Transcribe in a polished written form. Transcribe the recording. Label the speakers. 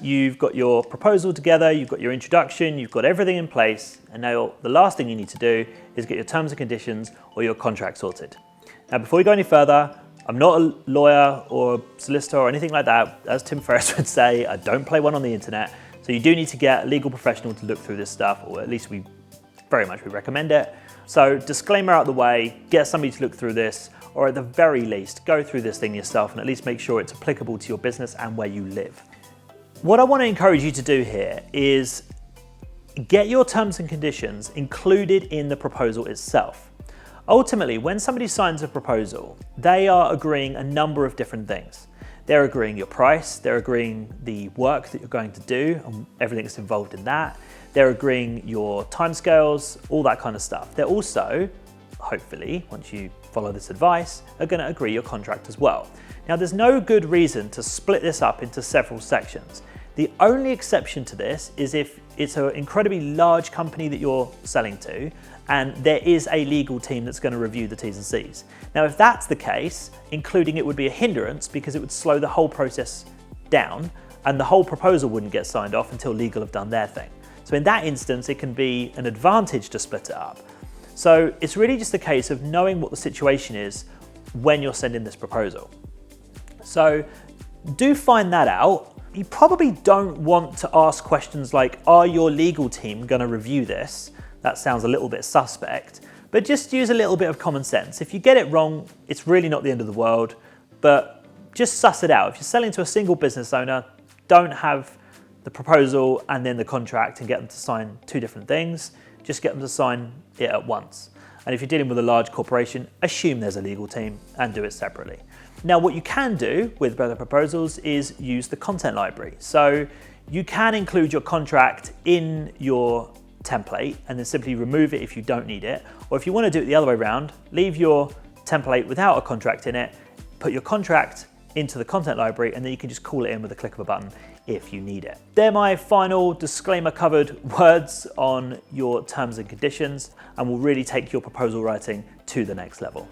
Speaker 1: you've got your proposal together, you've got your introduction, you've got everything in place, and now the last thing you need to do is get your terms and conditions or your contract sorted. Now, before we go any further, I'm not a lawyer or a solicitor or anything like that. As Tim Ferriss would say, I don't play one on the internet. So you do need to get a legal professional to look through this stuff, or at least we very much recommend it. So disclaimer out of the way, get somebody to look through this, or at the very least, go through this thing yourself and at least make sure it's applicable to your business and where you live. What I want to encourage you to do here is get your terms and conditions included in the proposal itself. Ultimately, when somebody signs a proposal, they are agreeing a number of different things. They're agreeing your price, they're agreeing the work that you're going to do and everything that's involved in that. They're agreeing your timescales, all that kind of stuff. They're also, hopefully, once you follow this advice, are going to agree your contract as well. Now, there's no good reason to split this up into several sections. The only exception to this is if it's an incredibly large company that you're selling to and there is a legal team that's going to review the T's and C's. Now, if that's the case, including it would be a hindrance because it would slow the whole process down and the whole proposal wouldn't get signed off until legal have done their thing. So in that instance, it can be an advantage to split it up. So it's really just a case of knowing what the situation is when you're sending this proposal. So do find that out. You probably don't want to ask questions like, are your legal team going to review this? That sounds a little bit suspect, but just use a little bit of common sense. If you get it wrong, it's really not the end of the world, but just suss it out. If you're selling to a single business owner, don't have the proposal and then the contract and get them to sign two different things. Just get them to sign it at once. And if you're dealing with a large corporation, assume there's a legal team and do it separately. Now, what you can do with better proposals is use the content library. So you can include your contract in your template and then simply remove it if you don't need it. Or if you want to do it the other way around, leave your template without a contract in it, put your contract into the content library, and then you can just call it in with a click of a button if you need it. They're my final disclaimer covered words on your terms and conditions and will really take your proposal writing to the next level.